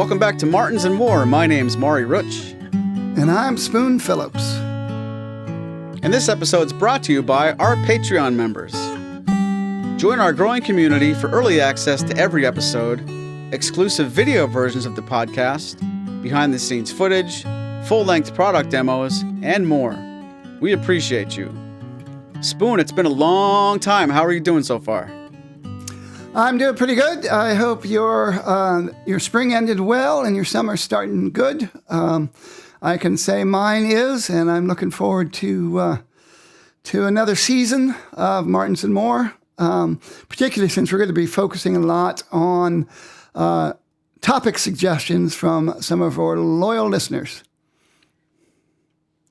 Welcome back to Martins and More. My name's Maury Rutch. And I'm Spoon Phillips. And this episode's brought to you by our Patreon members. Join our growing community for early access to every episode, exclusive video versions of the podcast, behind-the-scenes footage, full-length product demos, and more. We appreciate you. Spoon, it's been a long time. How are you doing so far? I'm doing pretty good. I hope your spring ended well and your summer's starting good. I can say mine is, and I'm looking forward to another season of Martins and More, particularly since we're going to be focusing a lot on topic suggestions from some of our loyal listeners.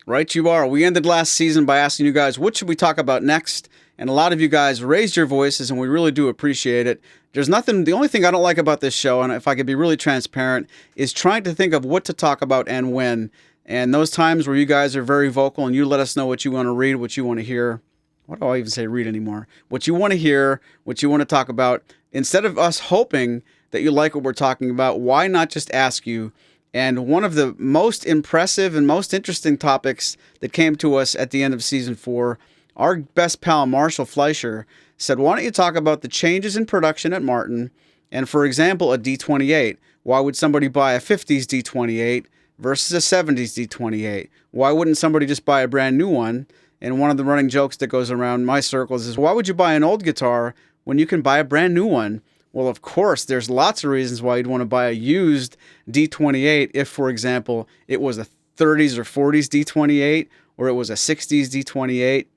Right you are. We ended last season by asking you guys, what should we talk about next? And a lot of you guys raised your voices, and we really do appreciate it. The only thing I don't like about this show, and if I could be really transparent, is trying to think of what to talk about and when. And those times where you guys are very vocal and you let us know what you want to read, what you want to hear. What do I even say read anymore? What you want to hear, what you want to talk about. Instead of us hoping that you like what we're talking about, why not just ask you? And one of the most impressive and most interesting topics that came to us at the end of season 4, our best pal, Marshall Fleisher, said, why don't you talk about the changes in production at Martin? And for example, a D28. Why would somebody buy a 50s D28 versus a 70s D28? Why wouldn't somebody just buy a brand new one? And one of the running jokes that goes around my circles is, why would you buy an old guitar when you can buy a brand new one? Well, of course, there's lots of reasons why you'd want to buy a used D28 if, for example, it was a 30s or 40s D28 or it was a 60s D28.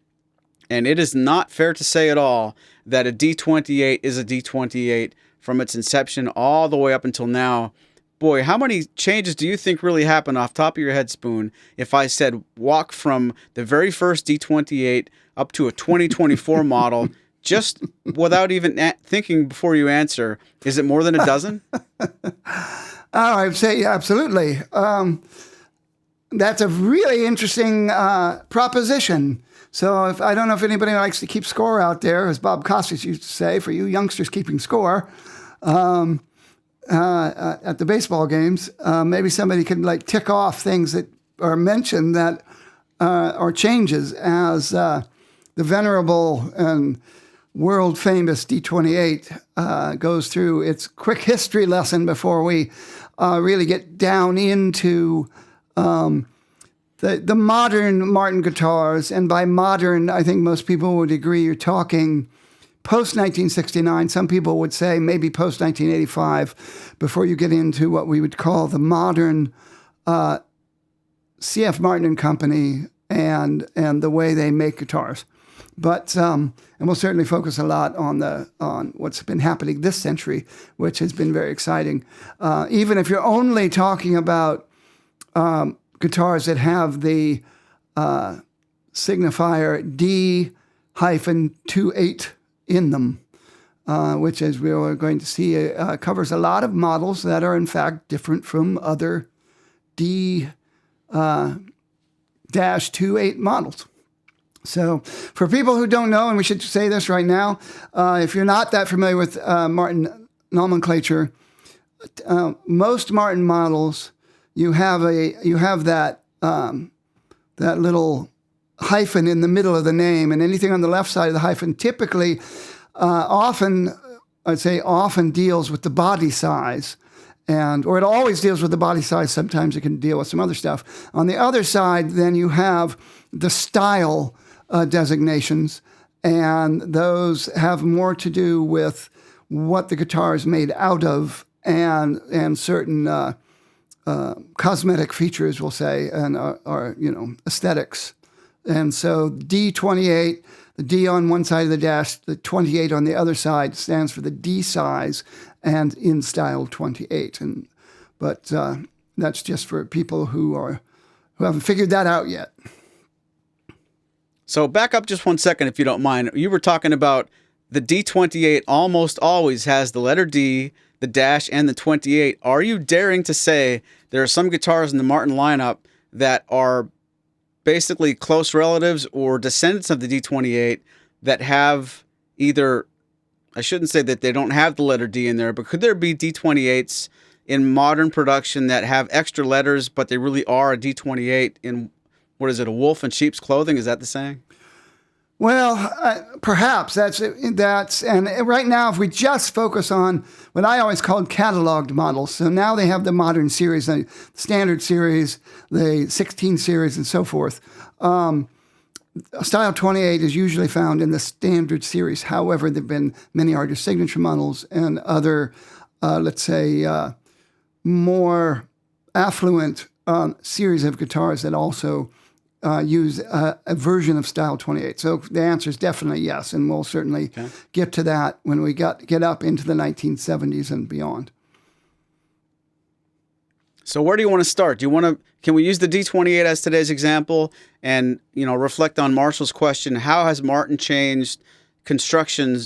And it is not fair to say at all that a D28 is a D28 from its inception all the way up until now. Boy, how many changes do you think really happened off top of your head, Spoon, if I said walk from the very first D28 up to a 2024 model, just without even thinking before you answer? Is it more than a dozen? I'd say absolutely. That's a really interesting proposition. So I don't know if anybody likes to keep score out there, as Bob Costas used to say, for you youngsters keeping score at the baseball games. Maybe somebody could tick off things that are mentioned that are changes as the venerable and world famous D28 goes through its quick history lesson before we really get down into the modern Martin guitars. And by modern, I think most people would agree you're talking post-1969. Some people would say maybe post-1985 before you get into what we would call the modern C.F. Martin and Company and the way they make guitars. But and we'll certainly focus a lot on what's been happening this century, which has been very exciting. Even if you're only talking about guitars that have the signifier D-28 in them, which, as we are going to see, covers a lot of models that are in fact different from other D-28 models. So for people who don't know, and we should say this right now, if you're not that familiar with Martin nomenclature, most Martin models, you have that little hyphen in the middle of the name, and anything on the left side of the hyphen typically often deals with the body size. Or it always deals with the body size. Sometimes it can deal with some other stuff. On the other side, then you have the style designations, and those have more to do with what the guitar is made out of and certain cosmetic features, we'll say, and are aesthetics. And so D28, the D on one side of the dash, the 28 on the other side stands for the D size and in style 28. But that's just for people who haven't figured that out yet. So back up just 1 second, if you don't mind. You were talking about the D28 almost always has the letter D, the dash, and the 28. Are you daring to say there are some guitars in the Martin lineup that are basically close relatives or descendants of the D28 that have either, I shouldn't say that they don't have the letter D in there, but could there be D28s in modern production that have extra letters, but they really are a D28 in, what is it, a wolf in sheep's clothing? Is that the saying? Well, perhaps that's, and right now, if we just focus on what I always called cataloged models, so now they have the modern series, the standard series, the 16 series, and so forth. Style 28 is usually found in the standard series. However, there have been many artist signature models and other, let's say, more affluent series of guitars that also use a version of Style 28. So the answer is definitely yes, and we'll certainly get to that when we get up into the 1970s and beyond. So where do you want to start? Can we use the D28 as today's example and, reflect on Marshall's question, how has Martin changed construction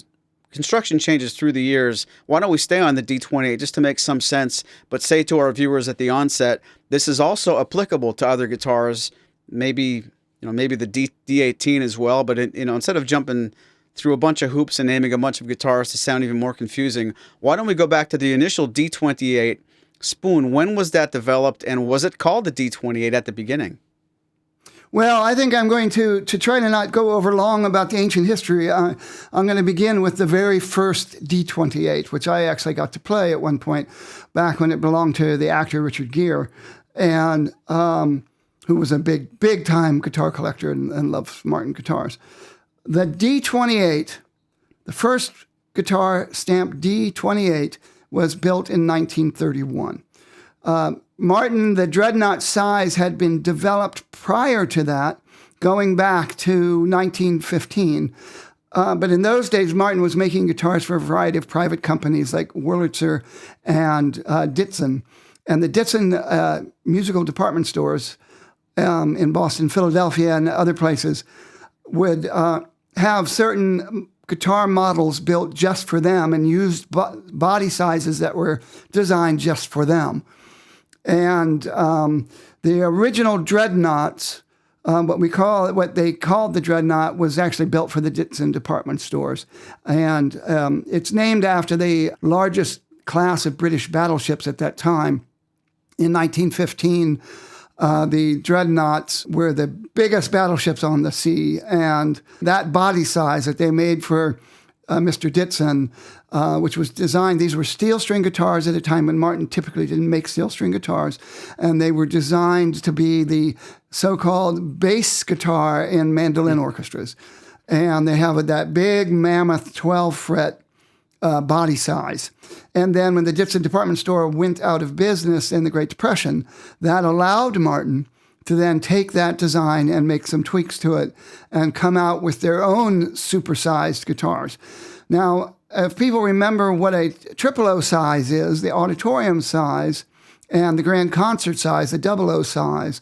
changes through the years? Why don't we stay on the D28 just to make some sense, but say to our viewers at the onset, this is also applicable to other guitars, maybe the D18 as well, but instead of jumping through a bunch of hoops and naming a bunch of guitars to sound even more confusing, why don't we go back to the initial D28 Spoon? When was that developed, and was it called the D28 at the beginning? Well, I think I'm going to try to not go over long about the ancient history. I'm going to begin with the very first D28, which I actually got to play at one point back when it belonged to the actor Richard Gere, and who was a big time guitar collector and loves Martin guitars. The D28, the first guitar stamped D28, was built in 1931. Martin, the dreadnought size had been developed prior to that, going back to 1915. But in those days, Martin was making guitars for a variety of private companies like Wurlitzer and Ditson. And the Ditson musical department stores in Boston, Philadelphia, and other places would have certain guitar models built just for them and used body sizes that were designed just for them. And the original dreadnoughts, what they called the dreadnought, was actually built for the Ditson department stores. And it's named after the largest class of British battleships at that time. In 1915, the dreadnoughts were the biggest battleships on the sea, and that body size that they made for Mr. Ditson, which was designed, these were steel string guitars at a time when Martin typically didn't make steel string guitars, and they were designed to be the so-called bass guitar in mandolin orchestras. And they have that big mammoth 12-fret body size. And then when the Ditson department store went out of business in the Great Depression, that allowed Martin to then take that design and make some tweaks to it and come out with their own supersized guitars. Now, if people remember what a triple O size is, the auditorium size, and the grand concert size, the double O size,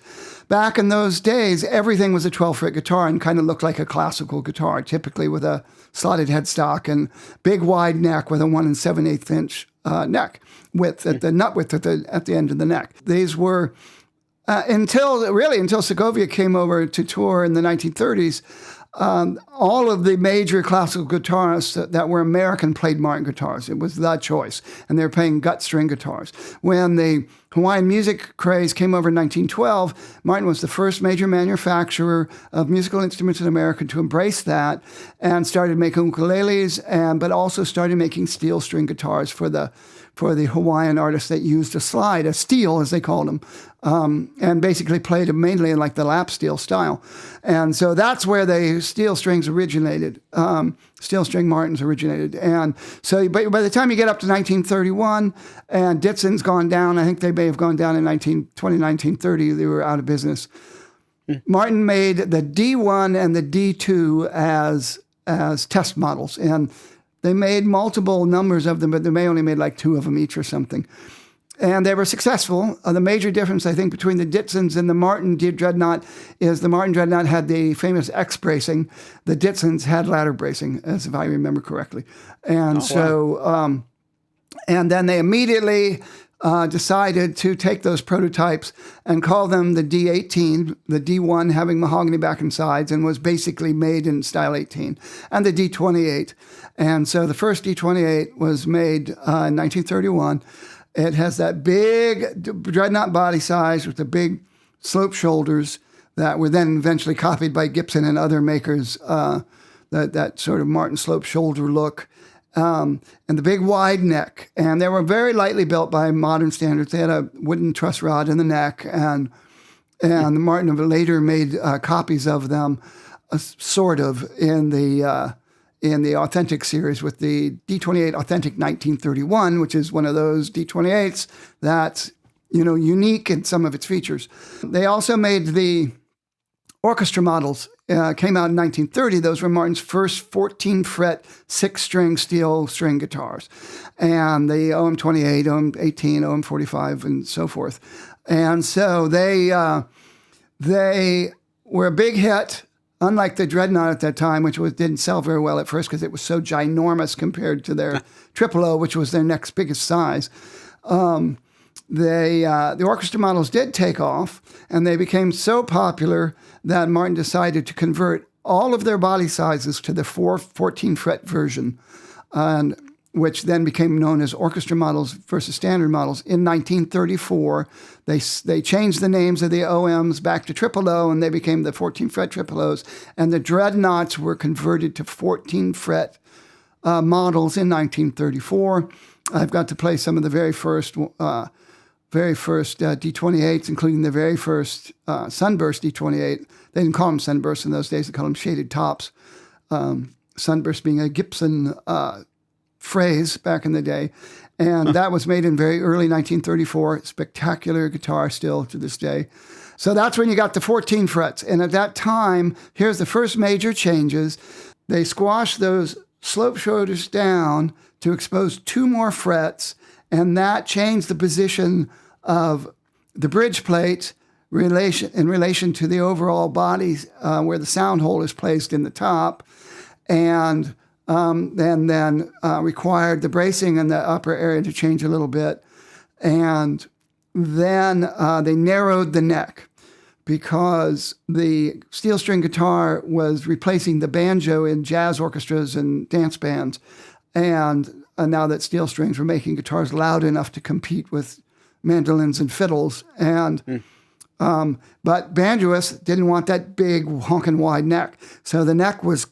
back in those days, everything was a 12-fret guitar and kind of looked like a classical guitar, typically with a slotted headstock and big wide neck with a 1 7/8 inch neck width at the nut width at the end of the neck. These were until Segovia came over to tour in the 1930s. All of the major classical guitarists that were American played Martin guitars. It was the choice, and they were playing gut string guitars. When the Hawaiian music craze came over in 1912, Martin was the first major manufacturer of musical instruments in America to embrace that and started making ukuleles, but also started making steel string guitars for the Hawaiian artists that used a slide, a steel as they called them, and basically played them mainly in like the lap steel style. And so that's where the steel strings originated. Steel string Martins originated. And so by the time you get up to 1931, and Ditson's gone down, I think they may have gone down in 1930, they were out of business. Martin made the D1 and the D2 as test models. And they made multiple numbers of them, but they may only made like 2 of them each or something. And they were successful. The major difference, I think, between the Ditsons and the Martin Dreadnought is the Martin Dreadnought had the famous X bracing. The Ditsons had ladder bracing, as if I remember correctly. And and then they immediately decided to take those prototypes and call them the D18, the D1 having mahogany back and sides and was basically made in style 18, and the D28. And so the first D28 was made in 1931. It has that big dreadnought body size with the big slope shoulders that were then eventually copied by Gibson and other makers, that sort of Martin slope shoulder look, and the big wide neck. And they were very lightly built by modern standards. They had a wooden truss rod in the neck, and Martin later made copies of them, sort of, in the Authentic series with the D28 Authentic 1931, which is one of those D28s that's, unique in some of its features. They also made the orchestra models, came out in 1930. Those were Martin's first 14-fret, 6-string steel string guitars. And the OM28, OM18, OM45, and so forth. And so they were a big hit, unlike the Dreadnought at that time, which didn't sell very well at first because it was so ginormous compared to their Triple O, which was their next biggest size. The orchestra models did take off, and they became so popular that Martin decided to convert all of their body sizes to the 14-fret version, and which then became known as orchestra models versus standard models. In 1934, they changed the names of the OMs back to Triple O, and they became the 14-fret Triple Os, and the Dreadnoughts were converted to 14-fret models in 1934. I've got to play some of the very first D28s, including the very first Sunburst D28. They didn't call them Sunburst in those days. They called them shaded tops. Sunburst being a Gibson phrase back in the day. And that was made in very early 1934. Spectacular guitar still to this day. So that's when you got the 14 frets. And at that time, here's the first major changes. They squashed those slope shoulders down to expose 2 more frets, and that changed the position of the bridge plate in relation to the overall body, where the sound hole is placed in the top, and then required the bracing in the upper area to change a little bit. And then they narrowed the neck because the steel string guitar was replacing the banjo in jazz orchestras and dance bands. And now that steel strings were making guitars loud enough to compete with mandolins and fiddles. And but banjoists didn't want that big honking wide neck. So the neck was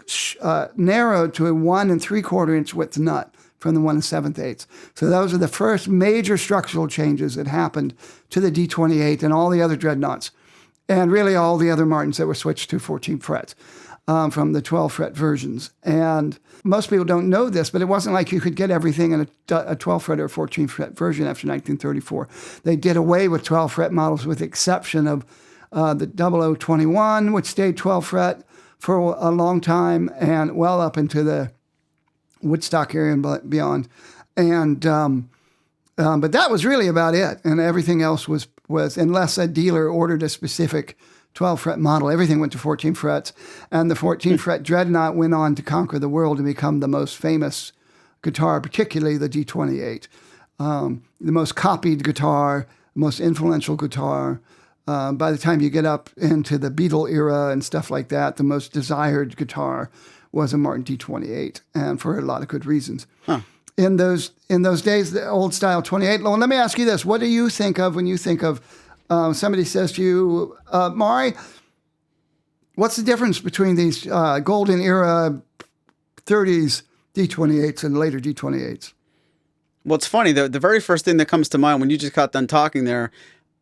narrowed to a 1 3/4 inch width nut from the 1 7/8. So those are the first major structural changes that happened to the D28 and all the other Dreadnoughts, and really all the other Martins that were switched to 14 frets from the 12 fret versions. And most people don't know this, but it wasn't like you could get everything in a 12 fret or 14 fret version after 1934. They did away with 12 fret models with the exception of the 0021, which stayed 12 fret for a long time and well up into the Woodstock area and beyond. And but that was really about it. And everything else was unless a dealer ordered a specific 12 fret model, everything went to 14 frets. And the 14 fret Dreadnought went on to conquer the world and become the most famous guitar, particularly the D28. The most copied guitar, the most influential guitar. By the time you get up into the Beatle era and stuff like that, the most desired guitar was a Martin D28, and for a lot of good reasons. Huh. In those days, the old style 28. Well, let me ask you this: what do you think of when you think of somebody says to you, Maury, what's the difference between these golden era 30s D28s and later D28s? Well, it's funny. The very first thing that comes to mind when you just got done talking there,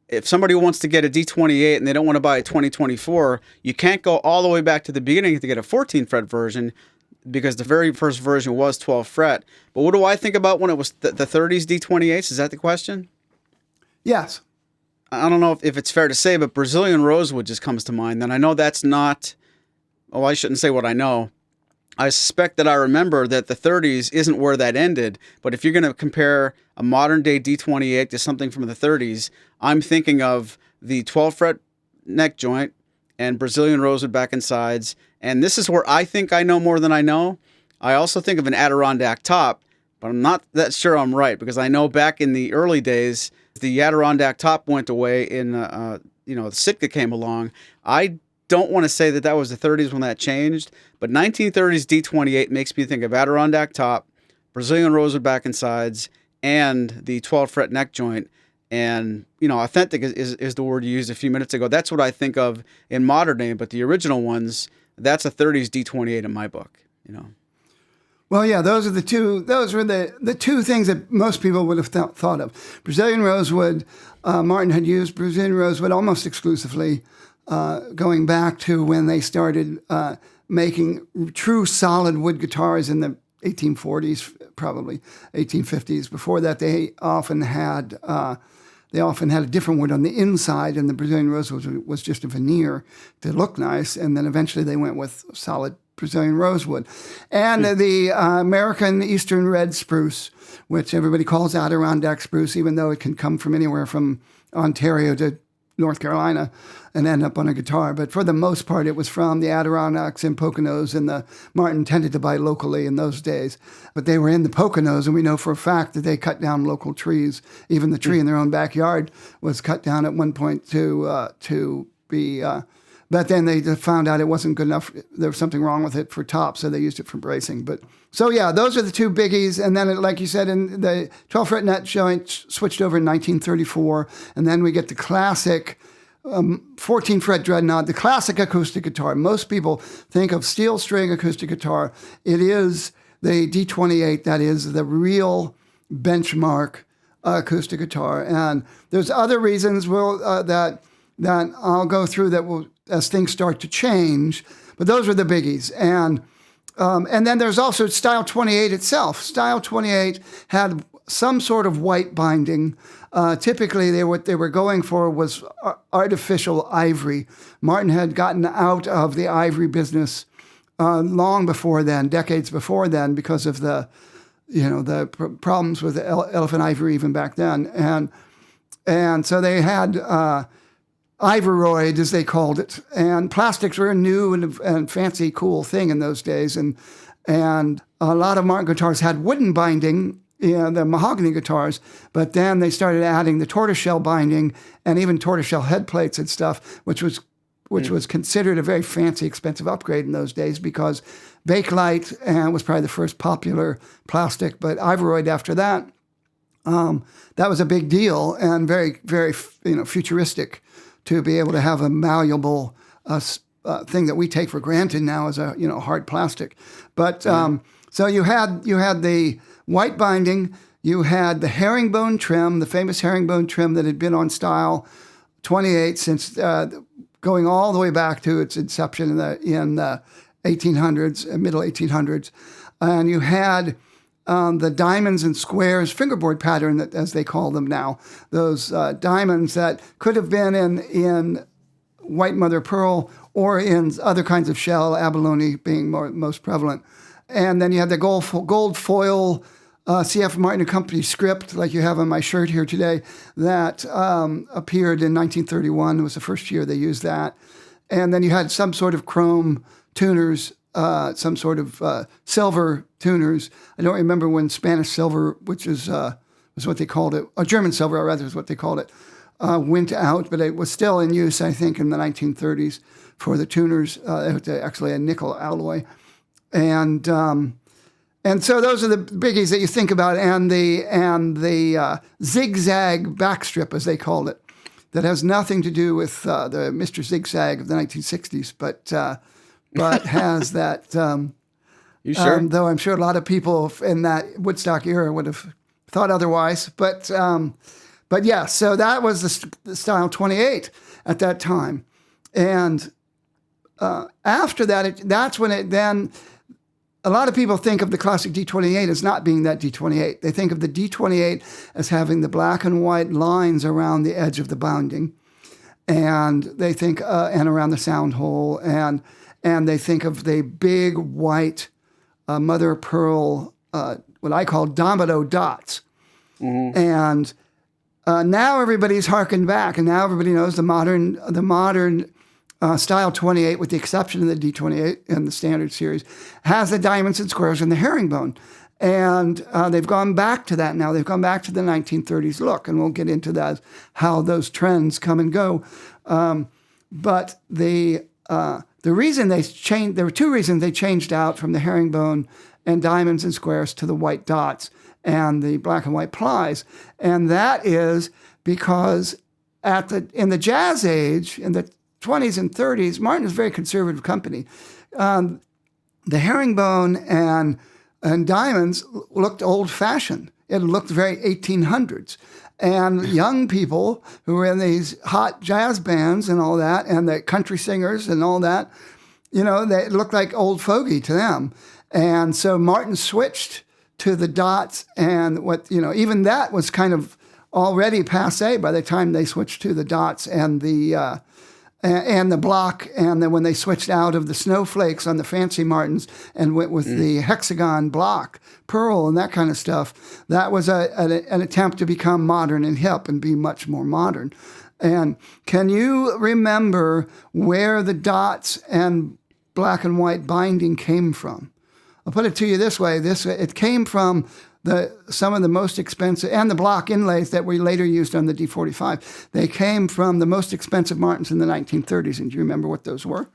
if somebody wants to get a D28 and they don't want to buy a 2024, you can't go all the way back to the beginning to get a 14 fret version because the very first version was 12 fret. But what do I think about when it was the 30s D28s? Is that the question? Yes. I don't know if it's fair to say, but Brazilian Rosewood just comes to mind. And I know that's not, oh, I shouldn't say what I know. I suspect that I remember that the 30s isn't where that ended. But if you're going to compare a modern day D28 to something from the 30s, I'm thinking of the 12 fret neck joint and Brazilian Rosewood back and sides. And this is where I think I know more than I know. I also think of an Adirondack top, but I'm not that sure I'm right because I know back in the early days, the Adirondack top went away in, the Sitka came along. I don't want to say that was the 30s when that changed, but 1930s D28 makes me think of Adirondack top, Brazilian Rosewood back and sides, and the 12 fret neck joint. And, authentic is the word you used a few minutes ago. That's what I think of in modern day, but the original ones, that's a 30s D28 in my book, Well, yeah, those were the two things that most people would have thought of. Brazilian rosewood, Martin had used Brazilian rosewood almost exclusively, going back to when they started making true solid wood guitars in the 1840s, probably 1850s. Before that, they often had a different wood on the inside, and the Brazilian rosewood was just a veneer to look nice. And then eventually they went with solid Brazilian rosewood. And the American Eastern red spruce, which everybody calls Adirondack spruce, even though it can come from anywhere from Ontario to North Carolina and end up on a guitar. But for the most part, it was from the Adirondacks and Poconos, and the Martin tended to buy locally in those days. But they were in the Poconos, and we know for a fact that they cut down local trees. Even the tree in their own backyard was cut down at one point to be... But then they found out it wasn't good enough. There was something wrong with it for top, so they used it for bracing. But so yeah, those are the two biggies. And then, like you said, in the 12 fret neck joint switched over in 1934, and then we get the classic 14 fret dreadnought, the classic acoustic guitar. Most people think of steel string acoustic guitar. It is the D28 that is the real benchmark acoustic guitar. And there's other reasons that I'll go through that will, as things start to change, but those are the biggies. And then there's also Style 28 itself. Style 28 had some sort of white binding. Typically, what they were going for was artificial ivory. Martin had gotten out of the ivory business long before then, decades before then, because of the problems with elephant ivory even back then. And so they had Ivoroid, as they called it, and plastics were a new and fancy, cool thing in those days, and a lot of Martin guitars had wooden binding, the mahogany guitars, but then they started adding the tortoiseshell binding and even tortoiseshell head plates and stuff, which was considered a very fancy, expensive upgrade in those days, because Bakelite was probably the first popular plastic, but Ivoroid after that, that was a big deal and very, very futuristic, to be able to have a malleable thing that we take for granted now as a hard plastic. But so you had the white binding, you had the herringbone trim, the famous herringbone trim that had been on Style 28 since going all the way back to its inception in the 1800s, middle 1800s, and you had the diamonds and squares fingerboard pattern, that, as they call them now, those diamonds that could have been in white mother of pearl or in other kinds of shell, abalone being most prevalent. And then you had the gold foil C.F. Martin & Company script, like you have on my shirt here today, that appeared in 1931. It was the first year they used that. And then you had some sort of chrome tuners, some sort of silver tuners. I don't remember when Spanish silver, which was what they called it, or German silver, rather, is what they called it, went out, but it was still in use, I think, in the 1930s for the tuners. It was actually a nickel alloy. And so those are the biggies that you think about, and the zigzag backstrip, as they called it, that has nothing to do with the Mr. Zigzag of the 1960s, but has that. You sure? Though I'm sure a lot of people in that Woodstock era would have thought otherwise. But yeah, so that was the Style 28 at that time, and after that, that's when it then. A lot of people think of the classic D28 as not being that D28. They think of the D28 as having the black and white lines around the edge of the binding, and they think and around the sound hole, and they think of the big white mother of pearl, what I call domino dots. Mm-hmm. And now everybody's harkened back, and now everybody knows the modern Style 28, with the exception of the D28 and the standard series, has the diamonds and squares and the herringbone. And they've gone back to that now. They've gone back to the 1930s look, and we'll get into that, how those trends come and go. But the reason they changed, there were two reasons they changed out from the herringbone and diamonds and squares to the white dots. and the black and white plies. And that is because in the jazz age, in the 20s and 30s, Martin was a very conservative company. The herringbone and diamonds looked old-fashioned. It looked very 1800s. And young people who were in these hot jazz bands and all that, and the country singers and all that, they looked like old fogey to them. And so Martin switched to the dots, and even that was kind of already passé by the time they switched to the dots and the block, and then when they switched out of the snowflakes on the fancy Martins and went with the hexagon block, pearl, and that kind of stuff, that was an attempt to become modern and hip and be much more modern. And can you remember where the dots and black and white binding came from? I'll put it to you this way. It came from some of the most expensive, and the block inlays that we later used on the D45, they came from the most expensive Martins in the 1930s. And do you remember what those were?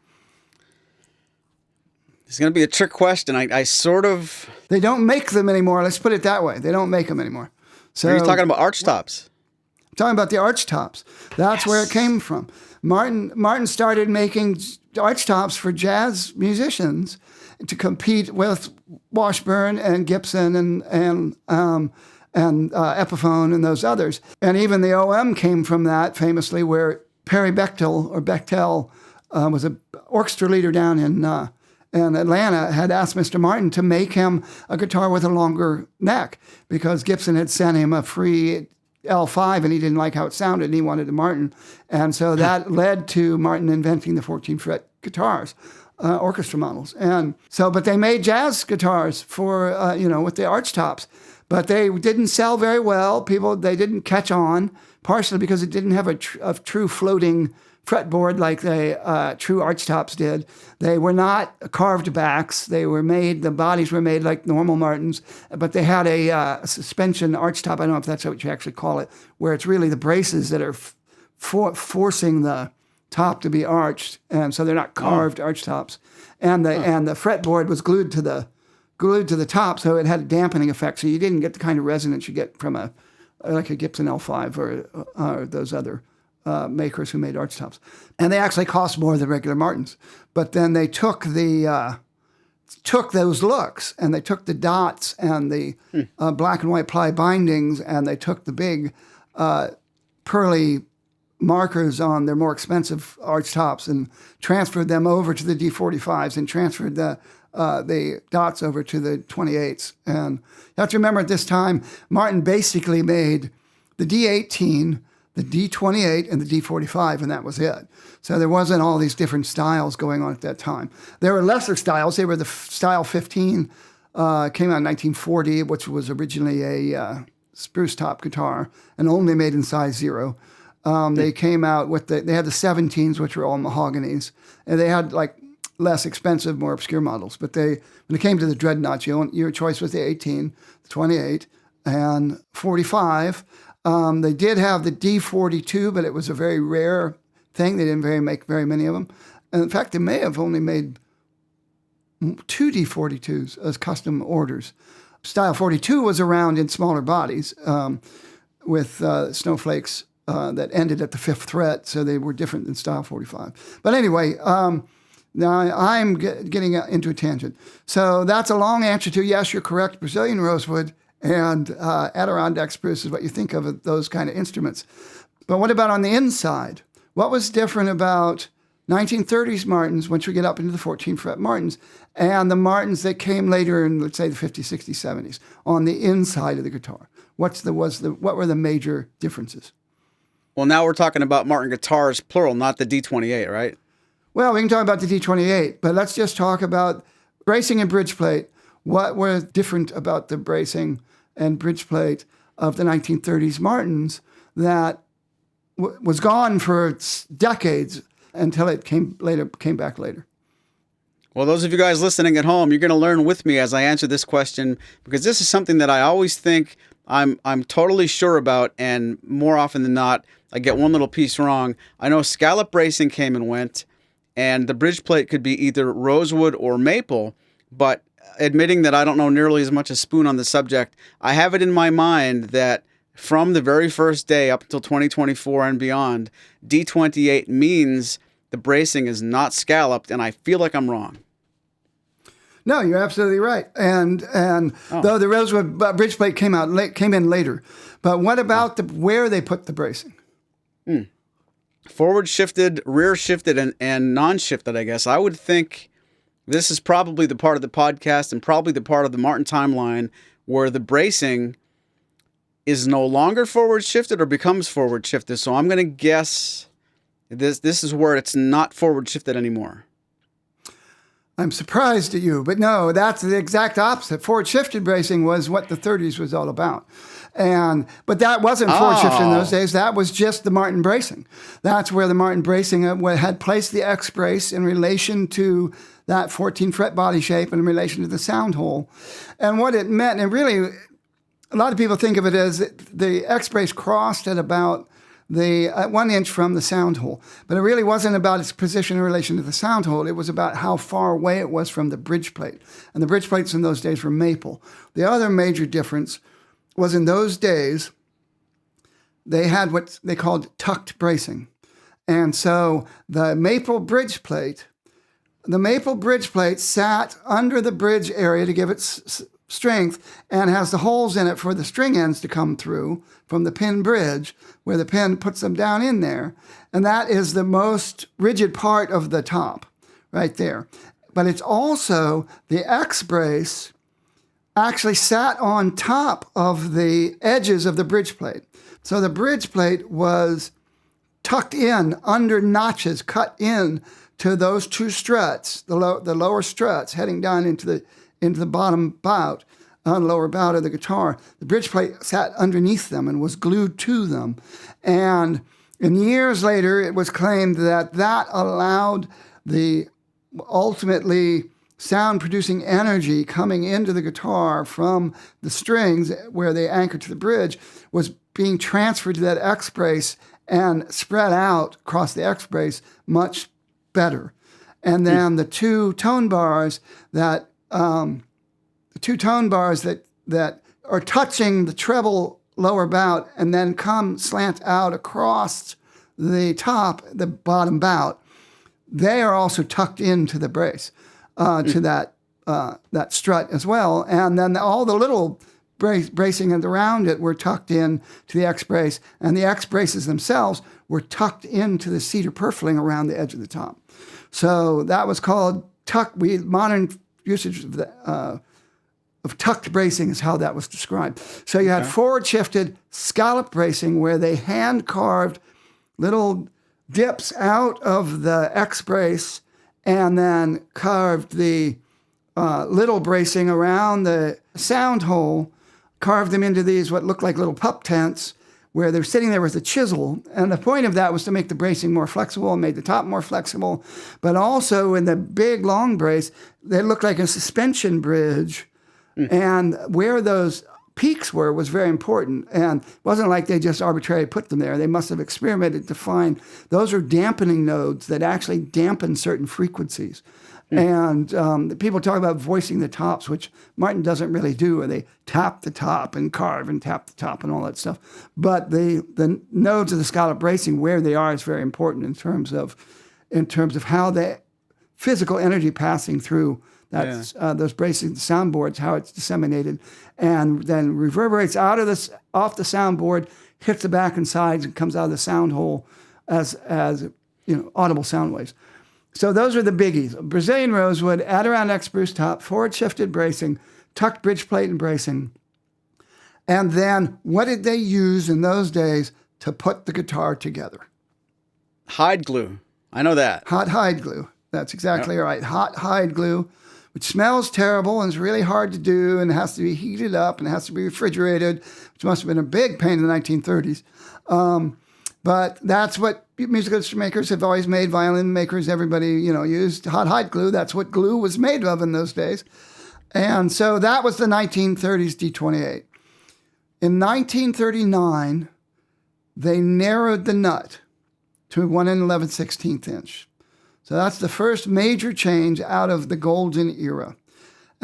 It's going to be a trick question. I sort of... They don't make them anymore. Let's put it that way. They don't make them anymore. So, are you talking about arch tops? I'm talking about the arch tops. That's where it came from. Martin started making arch tops for jazz musicians to compete with Washburn and Gibson and Epiphone and those others. And even the OM came from that famously, where Perry Bechtel was an orchestra leader down in Atlanta, had asked Mr. Martin to make him a guitar with a longer neck because Gibson had sent him a free L5 and he didn't like how it sounded and he wanted a Martin. And so that led to Martin inventing the 14-fret guitars. Orchestra models. And so, but they made jazz guitars for, with the arch tops, but they didn't sell very well. They didn't catch on, partially because it didn't have a true floating fretboard like the true arch tops did. They were not carved backs. The bodies were made like normal Martins, but they had a suspension arch top. I don't know if that's what you actually call it, where it's really the braces that are forcing the top to be arched, and so they're not carved arch tops. And the fretboard was glued to the top, so it had a dampening effect. So you didn't get the kind of resonance you get from a Gibson L5 or those other makers who made arch tops. And they actually cost more than regular Martins. But then they took those looks, and they took the dots and the black and white ply bindings, and they took the big pearly markers on their more expensive arch tops and transferred them over to the D45s and transferred the dots over to the 28s. And you have to remember at this time, Martin basically made the D18, the D28, and the D45, and that was it. So there wasn't all these different styles going on at that time. There were lesser styles. They were the Style 15, came out in 1940, which was originally a spruce top guitar and only made in size 0. They came out with they had the 17s, which were all mahoganies, and they had like less expensive, more obscure models. But when it came to the dreadnoughts, your choice was the 18, the 28, and 45. They did have the D42, but it was a very rare thing. They didn't make very many of them. And in fact, they may have only made 2 D42s as custom orders. Style 42 was around in smaller bodies with snowflakes that ended at the 5th fret, so they were different than Style 45. But anyway, now I'm getting into a tangent. So that's a long answer to, yes, you're correct, Brazilian rosewood and Adirondack spruce is what you think of those kind of instruments. But what about on the inside? What was different about 1930s Martins, once we get up into the 14-fret Martins, and the Martins that came later in, let's say, the 50s, 60s, 70s, on the inside of the guitar? What were the major differences? Well, now we're talking about Martin guitars, plural, not the D28, right? Well, we can talk about the D28, but let's just talk about bracing and bridge plate. What was different about the bracing and bridge plate of the 1930s Martins that was gone for decades until it came back later? Well, those of you guys listening at home, you're going to learn with me as I answer this question, because this is something that I always think I'm totally sure about, and more often than not, I get one little piece wrong. I know scallop bracing came and went, and the bridge plate could be either rosewood or maple, but admitting that I don't know nearly as much as Spoon on the subject, I have it in my mind that from the very first day up until 2024 and beyond, D28 means the bracing is not scalloped, and I feel like I'm wrong. No, you're absolutely right. And though the rosewood bridge plate came in later, but what about where they put the bracing? Forward shifted, rear shifted, and non-shifted, I guess. I would think this is probably the part of the podcast and probably the part of the Martin timeline where the bracing is no longer forward shifted or becomes forward shifted. So I'm going to guess this is where it's not forward shifted anymore. I'm surprised at you, but no, that's the exact opposite. Forward shifted bracing was what the 30s was all about. But that wasn't forward shifted in those days. That was just the Martin bracing. That's where the Martin bracing had placed the X brace in relation to that 14 fret body shape and in relation to the sound hole. And what it meant, and really, a lot of people think of it as the X brace crossed at about 1 inch from the sound hole. But it really wasn't about its position in relation to the sound hole. It was about how far away it was from the bridge plate. And the bridge plates in those days were maple. The other major difference was in those days, they had what they called tucked bracing. And so the maple bridge plate sat under the bridge area to give it strength and has the holes in it for the string ends to come through from the pin bridge where the pin puts them down in there. And that is the most rigid part of the top right there. But it's also the X brace actually sat on top of the edges of the bridge plate. So the bridge plate was tucked in under notches, cut in to those two struts, the lower struts heading down into the bottom bout, lower bout of the guitar. The bridge plate sat underneath them and was glued to them. And years later, it was claimed that allowed the ultimately sound-producing energy coming into the guitar from the strings where they anchored to the bridge was being transferred to that X brace and spread out across the X brace much better. And then the two tone bars that are touching the treble lower bout and then come slant out across the top, the bottom bout, they are also tucked into the brace, to that strut as well. And then all the little bracing around it were tucked in to the X brace, and the X braces themselves were tucked into the cedar purfling around the edge of the top. So that was called modern usage of tucked bracing is how that was described. So you had forward shifted scallop bracing where they hand carved little dips out of the X brace and then carved the little bracing around the sound hole, carved them into these what looked like little pup tents where they're sitting there with a chisel. And the point of that was to make the bracing more flexible and made the top more flexible. But also in the big long brace, they looked like a suspension bridge. And where those peaks were was very important. And it wasn't like they just arbitrarily put them there. They must have experimented to find those are dampening nodes that actually dampen certain frequencies. And people talk about voicing the tops, which Martin doesn't really do, where they tap the top and carve and tap the top and all that stuff. But the nodes of the scallop bracing, where they are, is very important in terms of how the physical energy passing through those bracing soundboards, how it's disseminated, and then reverberates off the soundboard, hits the back and sides, and comes out of the sound hole as audible sound waves. So those are the biggies: Brazilian rosewood, Adirondack spruce top, forward shifted bracing, tucked bridge plate and bracing. And then what did they use in those days to put the guitar together? Hide glue. I know that. Hot hide glue. That's exactly right. Hot hide glue, which smells terrible and is really hard to do and has to be heated up and has to be refrigerated, which must have been a big pain in the 1930s. But that's what musical instrument makers have always made. Violin makers, everybody, used hot hide glue. That's what glue was made of in those days. And so that was the 1930s D28. In 1939, they narrowed the nut to 1 11/16 inch. So that's the first major change out of the golden era.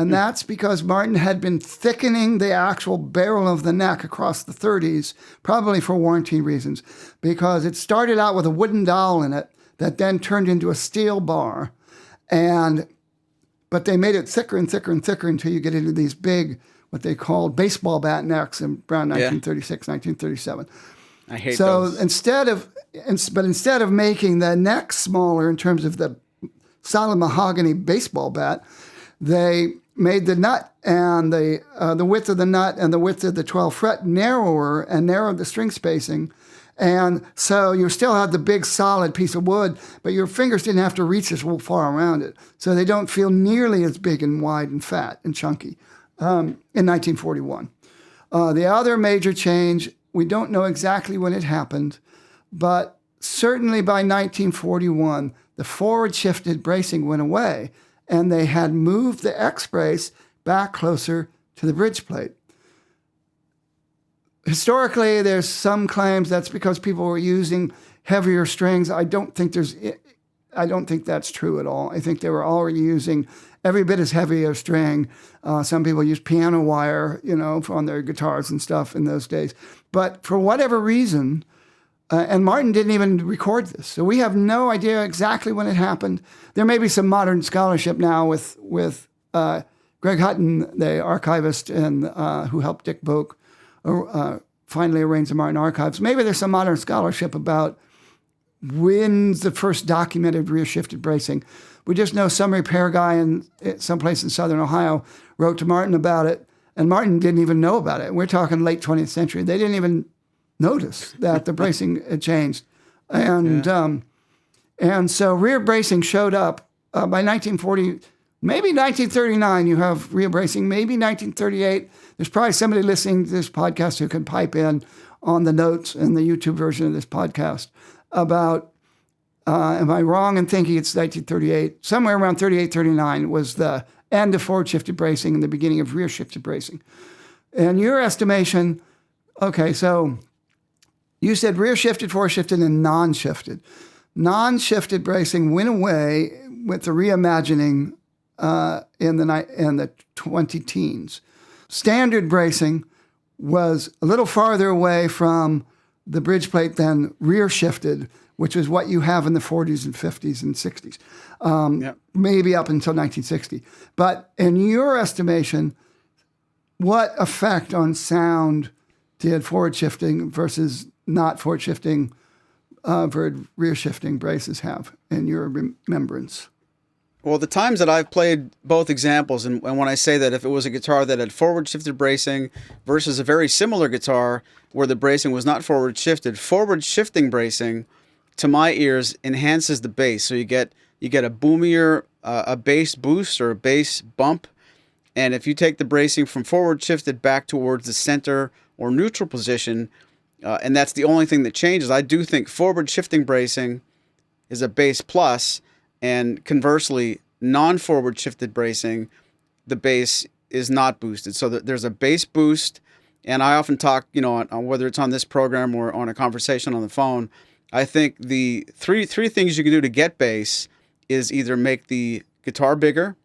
And that's because Martin had been thickening the actual barrel of the neck across the 30s, probably for warranty reasons, because it started out with a wooden dowel in it that then turned into a steel bar. But they made it thicker and thicker and thicker until you get into these big, what they called baseball bat necks in around 1936, 1937. I hate those. So instead of making the neck smaller in terms of the solid mahogany baseball bat, they made the nut and the width of the nut and the width of the 12th fret narrower and narrowed the string spacing. And so you still have the big solid piece of wood, but your fingers didn't have to reach as far around it. So they don't feel nearly as big and wide and fat and chunky in 1941. The other major change, we don't know exactly when it happened, but certainly by 1941, the forward shifted bracing went away, and they had moved the X brace back closer to the bridge plate. Historically, there's some claims that's because people were using heavier strings. I don't think that's true at all. I think they were already using every bit as heavy a string. Some people use piano wire, on their guitars and stuff in those days. But for whatever reason, and Martin didn't even record this, so we have no idea exactly when it happened. There may be some modern scholarship now with Greg Hutton, the archivist, and who helped Dick Boak finally arrange the Martin archives. Maybe there's some modern scholarship about when's the first documented rear shifted bracing. We just know some repair guy in someplace in southern Ohio wrote to Martin about it, and Martin didn't even know about it. We're talking late 20th century. They didn't even notice that the bracing had changed. And so rear bracing showed up by 1940, maybe 1939, you have rear bracing, maybe 1938. There's probably somebody listening to this podcast who can pipe in on the notes in the YouTube version of this podcast about, am I wrong in thinking it's 1938? Somewhere around 38, 39 was the end of forward shifted bracing and the beginning of rear shifted bracing. And your estimation, okay, so you said rear shifted, forward shifted, and non-shifted. Non-shifted bracing went away with the reimagining in the 20-teens. Standard bracing was a little farther away from the bridge plate than rear shifted, which is what you have in the 40s and 50s and 60s, maybe up until 1960. But in your estimation, what effect on sound did forward shifting versus not forward shifting, rear shifting braces have in your remembrance? Well, the times that I've played both examples, and when I say that if it was a guitar that had forward-shifted bracing versus a very similar guitar where the bracing was not forward-shifted, forward-shifting bracing, to my ears, enhances the bass. So you get a boomier, a bass boost or a bass bump, and if you take the bracing from forward-shifted back towards the center or neutral position, and that's the only thing that changes, I do think forward-shifting bracing is a bass plus. And conversely, non-forward shifted bracing, the bass is not boosted. So there's a bass boost, and I often talk, on whether it's on this program or on a conversation on the phone, I think the three things you can do to get bass is either make the guitar bigger,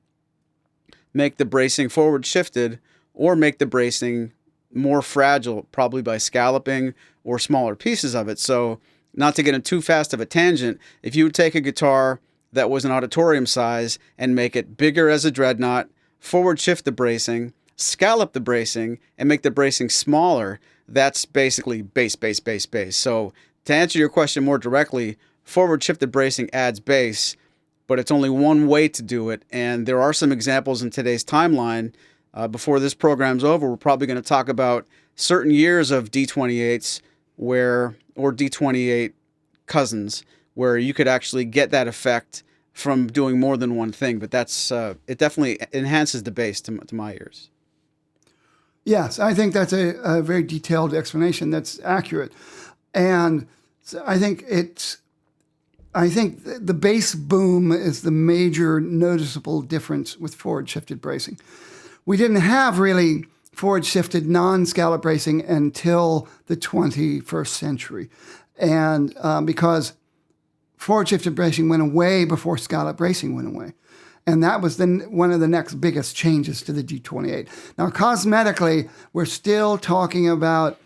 make the bracing forward shifted, or make the bracing more fragile, probably by scalloping or smaller pieces of it. So not to get in too fast of a tangent, if you would take a guitar that was an auditorium size and make it bigger as a dreadnought, forward shift the bracing, scallop the bracing, and make the bracing smaller, that's basically bass, bass, bass, bass. So to answer your question more directly, forward shifted bracing adds bass, but it's only one way to do it. And there are some examples in today's timeline. Before this program's over, we're probably going to talk about certain years of D28s or D28 cousins, where you could actually get that effect from doing more than one thing. But that's it definitely enhances the bass to my ears. Yes, I think that's a very detailed explanation that's accurate. And so I think the bass boom is the major noticeable difference with forward-shifted bracing. We didn't have really forward-shifted non-scallop bracing until the 21st century. And because forward-shifted bracing went away before scallop bracing went away. And that was one of the next biggest changes to the D28. Now, cosmetically, we're still talking about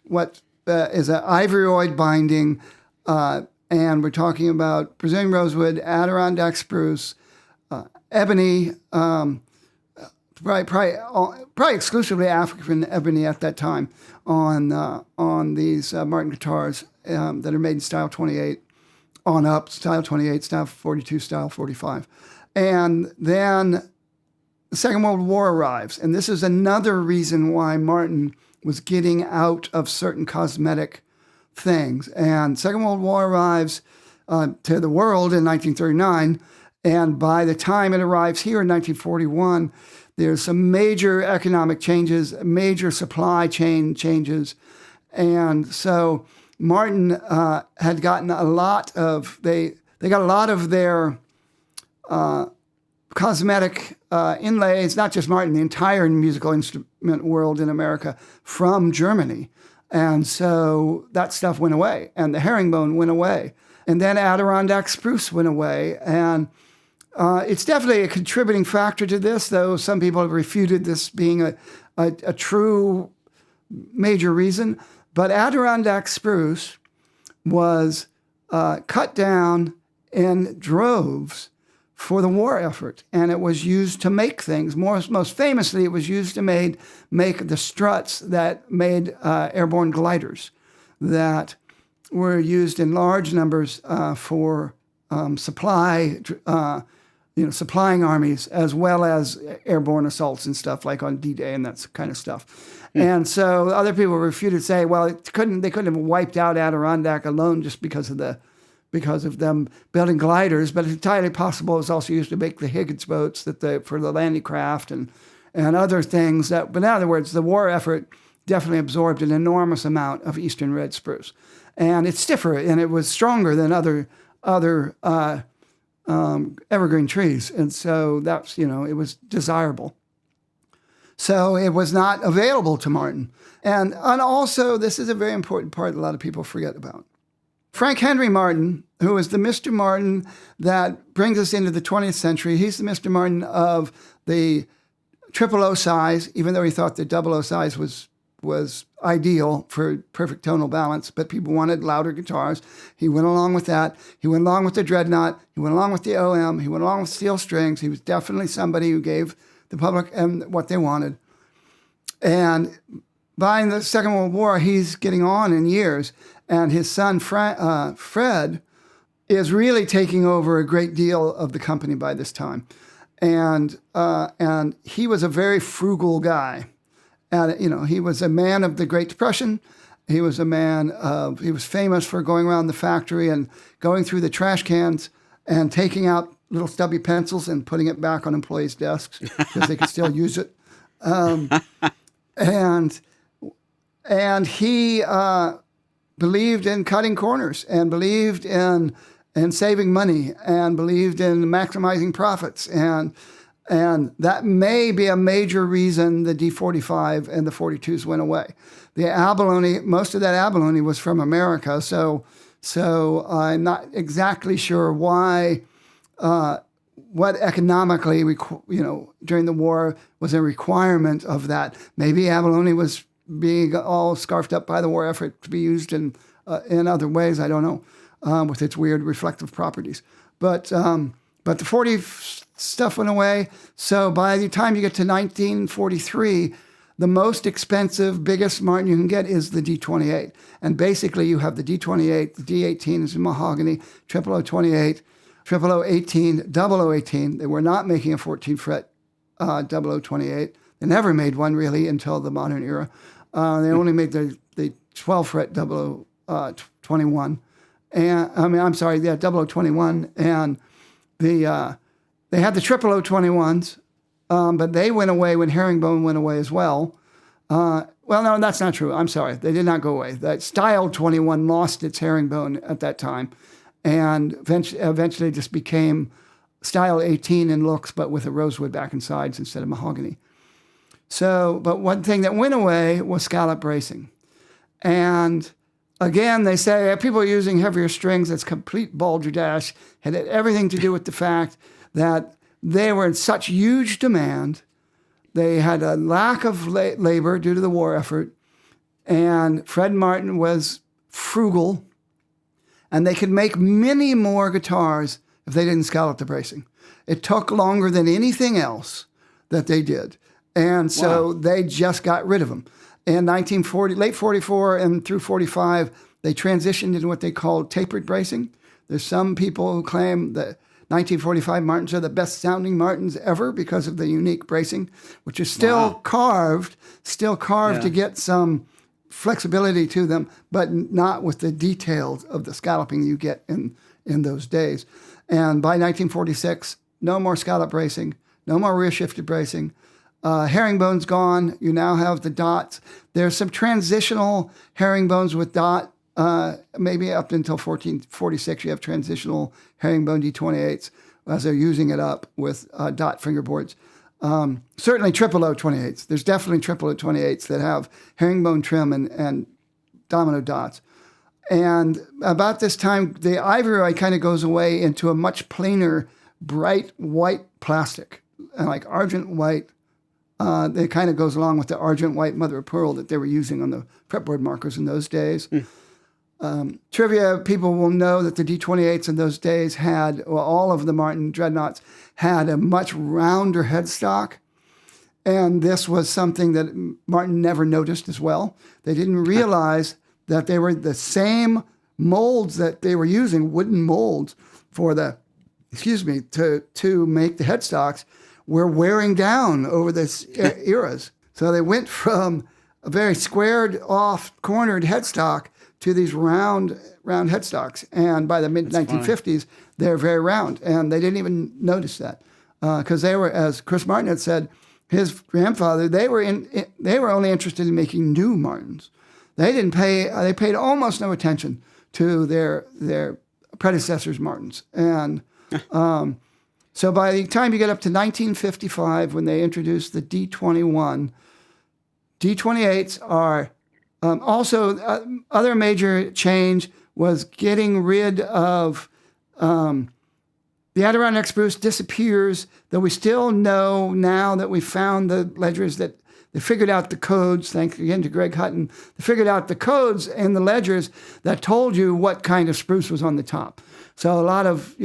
what is an ivoryoid binding, and we're talking about Brazilian rosewood, Adirondack spruce, ebony, probably exclusively African ebony at that time on these Martin guitars that are made in style 28 on up, style 28, style 42, style 45. And then the Second World War arrives, and this is another reason why Martin was getting out of certain cosmetic things. And Second World War arrives to the world in 1939, and by the time it arrives here in 1941, there's some major economic changes, major supply chain changes, and so Martin had gotten a lot of they got a lot of their cosmetic inlays, not just Martin, the entire musical instrument world in America, from Germany. And so that stuff went away, and the herringbone went away. And then Adirondack spruce went away. And it's definitely a contributing factor to this, though some people have refuted this being a true major reason. But Adirondack spruce was cut down in droves for the war effort, and it was used to make things. Most famously, it was used to make the struts that made airborne gliders that were used in large numbers for supplying armies, as well as airborne assaults and stuff like on D-Day and that kind of stuff. And so other people refuted, say, well, they couldn't have wiped out Adirondack alone just because of them building gliders, but it's entirely possible it was also used to make the Higgins boats for the landing craft and other things. But in other words, the war effort definitely absorbed an enormous amount of eastern red spruce, and it's stiffer and it was stronger than other evergreen trees, and so that's it was desirable. So it was not available to Martin, and also this is a very important part that a lot of people forget about. Frank Henry Martin, who is the Mr. Martin that brings us into the 20th century, he's the Mr. Martin of the triple O size, even though he thought the double O size was ideal for perfect tonal balance, but people wanted louder guitars. He went along with that. He went along with the Dreadnought. He went along with the OM. He went along with steel strings. He was definitely somebody who gave the public what they wanted. And by the Second World War, he's getting on in years, and his son, Fred, is really taking over a great deal of the company by this time. And he was a very frugal guy. And, he was a man of the Great Depression. He was he was famous for going around the factory and going through the trash cans and taking out little stubby pencils and putting it back on employees' desks because they could still use it. And he believed in cutting corners and believed in saving money and believed in maximizing profits. And that may be a major reason the D45 and the 42s went away. The abalone, most of that abalone was from America, so I'm not exactly sure why, what economically, during the war was a requirement of that. Maybe abalone was being all scarfed up by the war effort to be used in other ways, I don't know, with its weird reflective properties. But the 40 stuff went away. So by the time you get to 1943, the most expensive, biggest Martin you can get is the D28. And basically you have the D28, the D18 is in mahogany, triple O28, triple O18, double O18. They were not making a 14 fret double O28. They never made one really until the modern era. They only made the 12 fret double O21. Double O21. And they had the triple O21s, but they went away when herringbone went away as well. Well, no, that's not true. I'm sorry. They did not go away. That style 21 lost its herringbone at that time and eventually just became style 18 in looks, but with a rosewood back and sides instead of mahogany. So, but one thing that went away was scallop bracing. And again, they say people are using heavier strings. That's complete balderdash. Had everything to do with the fact that they were in such huge demand. They had a lack of labor due to the war effort, and Fred Martin was frugal, and they could make many more guitars if they didn't scallop the bracing. It took longer than anything else that they did, and so they just got rid of them. In 1940, late 44 and through 45, they transitioned into what they called tapered bracing. There's some people who claim that 1945 Martins are the best sounding Martins ever because of the unique bracing, which is still carved to get some flexibility to them, but not with the details of the scalloping you get in those days. And by 1946, no more scallop bracing, no more rear shifted bracing. Herringbone's gone. You now have the dots. There's some transitional herringbones with dot. Maybe up until 1446, you have transitional herringbone D28s as they're using it up with dot fingerboards. Certainly triple O 28s. There's definitely triple O 28s that have herringbone trim and domino dots. And about this time, the ivory kind of goes away into a much plainer, bright white plastic, like argent white. It kind of goes along with the argent white mother of pearl that they were using on the fretboard markers in those days. Trivia, people will know that the D28s in those days had, well, all of the Martin dreadnoughts had a much rounder headstock. And this was something that Martin never noticed as well. They didn't realize that they were the same molds that they were using, wooden molds for to make the headstocks, were wearing down over the eras. So they went from a very squared off, cornered headstock to these round headstocks. And by the mid-1950s, they're very round. And they didn't even notice that because they were, as Chris Martin had said, his grandfather, they were only interested in making new Martins. They paid almost no attention to their predecessors' Martins. And so by the time you get up to 1955, when they introduced the D21, D28s are also, other major change was getting rid of the Adirondack spruce disappears, though we still know now that we found the ledgers that they figured out the codes, thanks again to Greg Hutton, they figured out the codes in the ledgers that told you what kind of spruce was on the top. So a lot of,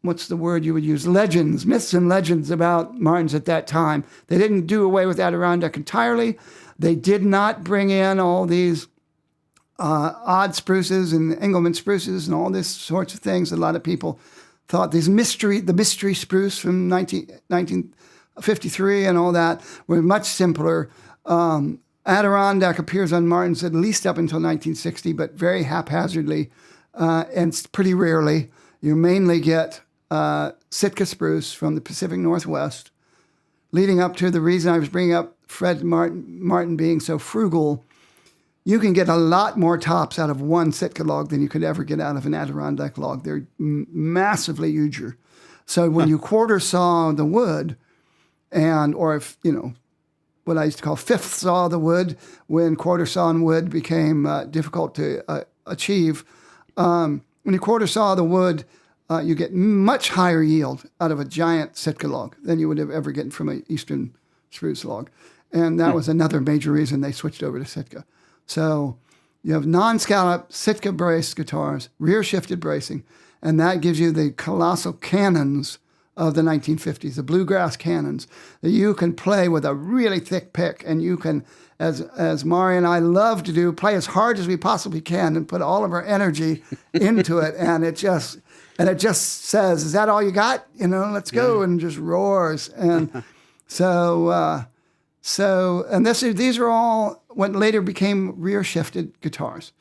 what's the word you would use? Legends, myths and legends about Martins at that time. They didn't do away with Adirondack entirely. They did not bring in all these odd spruces and Engelmann spruces and all these sorts of things. A lot of people thought the mystery spruce from 1953 and all that were much simpler. Adirondack appears on Martins at least up until 1960, but very haphazardly and pretty rarely. You mainly get Sitka spruce from the Pacific Northwest, leading up to the reason I was bringing up Fred Martin being so frugal. You can get a lot more tops out of one Sitka log than you could ever get out of an Adirondack log. They're massively huger. So when you quarter saw the wood, or if, what I used to call fifth saw the wood, when quarter sawn wood became difficult to achieve, when you quarter saw the wood, you get much higher yield out of a giant Sitka log than you would have ever gotten from an eastern spruce log. And that was another major reason they switched over to Sitka. So you have non-scallop Sitka braced guitars, rear-shifted bracing, and that gives you the colossal cannons of the 1950s, the bluegrass cannons, that you can play with a really thick pick, and you can, as Maury and I love to do, play as hard as we possibly can and put all of our energy into it, and it just says, "Is that all you got? Let's go," and just roars. And these are all what later became rear-shifted guitars.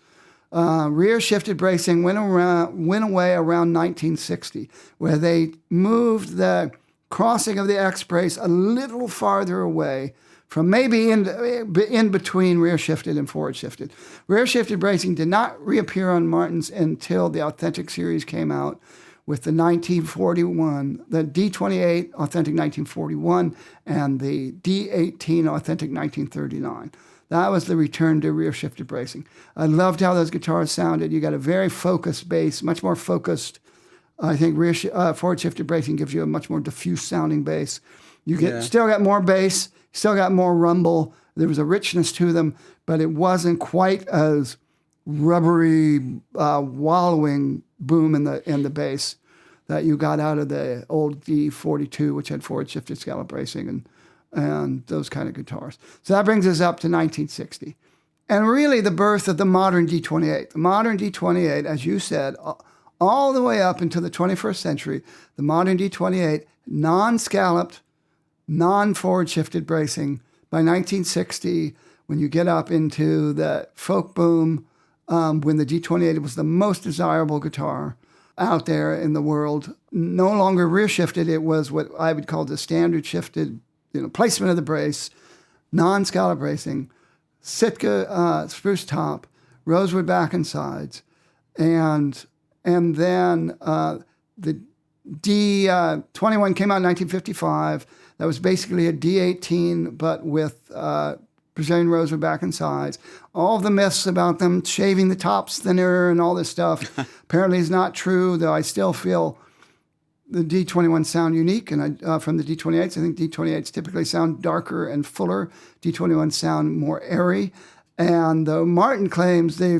Rear-shifted bracing went away around 1960, where they moved the crossing of the X brace a little farther away from maybe in between rear-shifted and forward-shifted. Rear-shifted bracing did not reappear on Martins until the Authentic series came out with the 1941, the D28 Authentic 1941, and the D18 Authentic 1939. That was the return to rear-shifted bracing. I loved how those guitars sounded. You got a very focused bass, much more focused I think forward shifted bracing gives you a much more diffuse sounding bass. You still got more bass, still got more rumble. There was a richness to them, but it wasn't quite as rubbery, wallowing boom in the bass that you got out of the old D42, which had forward shifted scallop bracing and those kind of guitars. So that brings us up to 1960. And really the birth of the modern D28. The modern D28, as you said, all the way up into the 21st century, the modern D28, non-scalloped, non-forward shifted bracing. By 1960, when you get up into the folk boom, when the D28 was the most desirable guitar out there in the world, no longer rear shifted, it was what I would call the standard shifted, placement of the brace, non-scallop bracing, sitka spruce top, rosewood back and sides, and then the D21 came out in 1955. That was basically a D18, but with Brazilian rosewood back and sides. All the myths about them shaving the tops thinner and all this stuff apparently is not true, though I still feel the D21 sound unique. And from the D28s, I think D28s typically sound darker and fuller. D21 sound more airy. And though Martin claims they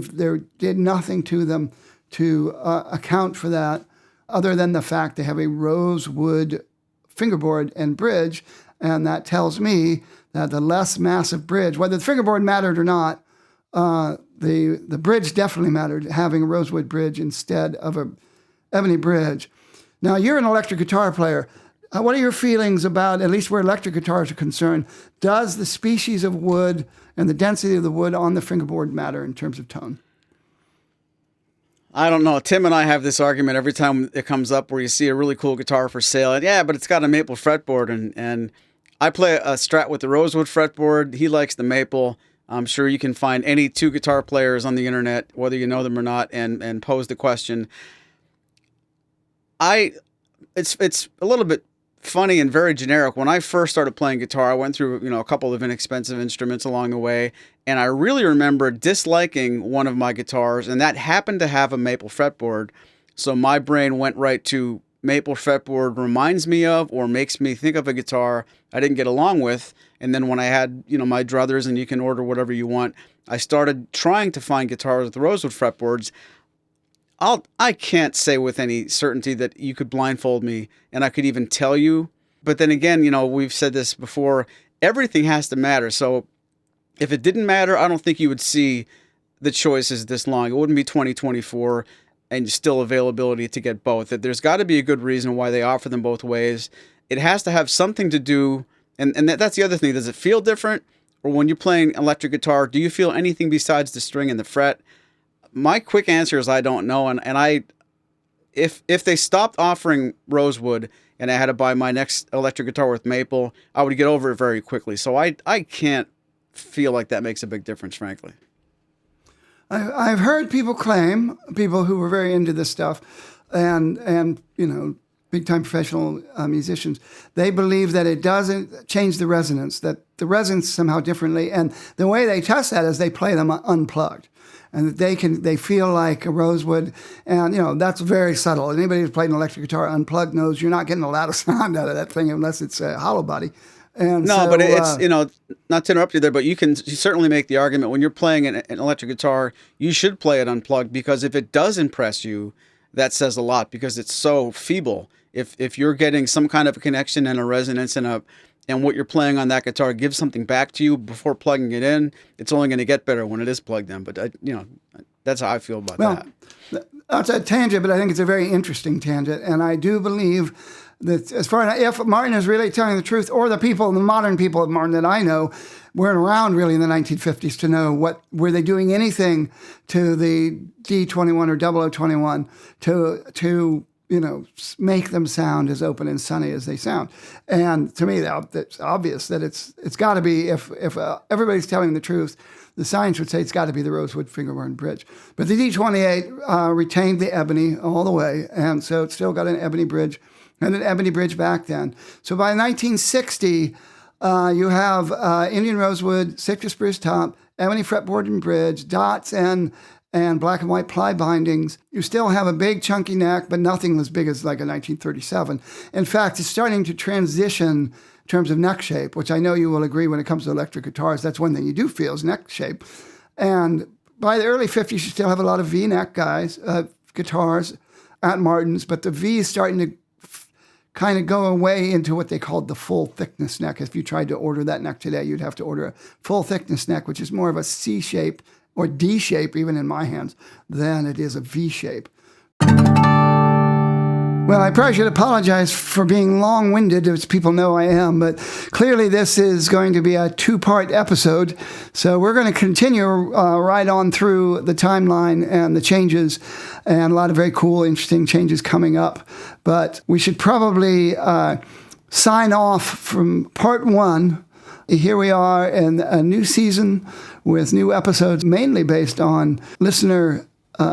did nothing to them to account for that, other than the fact they have a rosewood fingerboard and bridge, and that tells me that the less massive bridge, whether the fingerboard mattered or not, the bridge definitely mattered, having a rosewood bridge instead of a ebony bridge. Now, you're an electric guitar player. What are your feelings about, at least where electric guitars are concerned, does the species of wood and the density of the wood on the fingerboard matter in terms of tone? I don't know. Tim and I have this argument every time it comes up where you see a really cool guitar for sale. And yeah, but it's got a maple fretboard. And I play a Strat with the rosewood fretboard. He likes the maple. I'm sure you can find any two guitar players on the internet, whether you know them or not, and pose the question. It's a little bit funny and very generic. When I first started playing guitar, I went through a couple of inexpensive instruments along the way, and I really remember disliking one of my guitars, and that happened to have a maple fretboard. So my brain went right to maple fretboard reminds me of or makes me think of a guitar I didn't get along with. And then when I had my druthers, and you can order whatever you want, I started trying to find guitars with rosewood fretboards. I can't say with any certainty that you could blindfold me and I could even tell you. But then again, we've said this before, everything has to matter. So if it didn't matter, I don't think you would see the choices this long. It wouldn't be 2024 and still availability to get both. There's got to be a good reason why they offer them both ways. It has to have something to do, and that's the other thing. Does it feel different? Or when you're playing electric guitar, do you feel anything besides the string and the fret? My quick answer is I don't know, and if they stopped offering rosewood and I had to buy my next electric guitar with maple, I would get over it very quickly. So I can't feel like that makes a big difference, frankly. I've heard people who were very into this stuff, and big time professional musicians, they believe that it doesn't change the resonance, that the resonance somehow differently, and the way they test that is they play them unplugged. And that they feel like a rosewood, and that's very subtle. Anybody who's played an electric guitar unplugged knows you're not getting a lot of sound out of that thing unless it's a hollow body. And no, but it's not to interrupt you there, but you certainly make the argument when you're playing an electric guitar, you should play it unplugged, because if it does impress you, that says a lot, because it's so feeble. If you're getting some kind of a connection and a resonance and what you're playing on that guitar gives something back to you before plugging it in, it's only going to get better when it is plugged in. But that's how I feel about that. That's a tangent, but I think it's a very interesting tangent, and I do believe that as far as if Martin is really telling the truth, or the modern people of Martin that I know weren't around really in the 1950s to know were they doing anything to the D21 or 0021 to make them sound as open and sunny as they sound. And to me, it's obvious that it's got to be, if everybody's telling the truth, the science would say it's got to be the rosewood fingerboard bridge. But the D28 retained the ebony all the way, and so it's still got an ebony bridge, and an ebony bridge back then. So by 1960, you have Indian rosewood, sitka spruce top, ebony fretboard and bridge, dots, and and black and white ply bindings, you still have a big chunky neck, but nothing as big as like a 1937. In fact, it's starting to transition in terms of neck shape, which I know you will agree when it comes to electric guitars. That's one thing you do feel is neck shape. And by the early 50s, you still have a lot of V-neck guitars at Martin's, but the V is starting to kind of go away into what they called the full thickness neck. If you tried to order that neck today, you'd have to order a full thickness neck, which is more of a C shape or D shape, even in my hands, than it is a V shape. Well, I probably should apologize for being long-winded, as people know I am, but clearly this is going to be a two-part episode. So we're going to continue right on through the timeline and the changes, and a lot of very cool, interesting changes coming up. But we should probably sign off from part one. Here we are in a new season with new episodes, mainly based on listener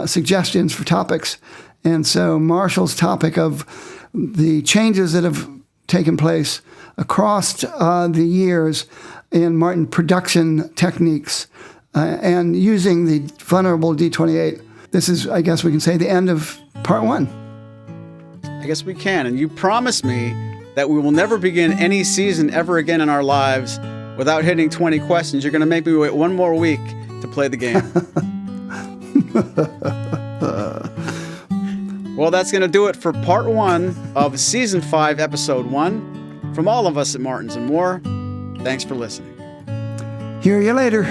suggestions for topics. And so Marshall's topic of the changes that have taken place across the years in Martin production techniques and using the vulnerable D28. This is, I guess we can say, the end of part one. I guess we can. And you promised me that we will never begin any season ever again in our lives without hitting 20 questions. You're going to make me wait one more week to play the game. Well, that's going to do it for part one of season 5, episode 1. From all of us at Martins and More, thanks for listening. Hear you later.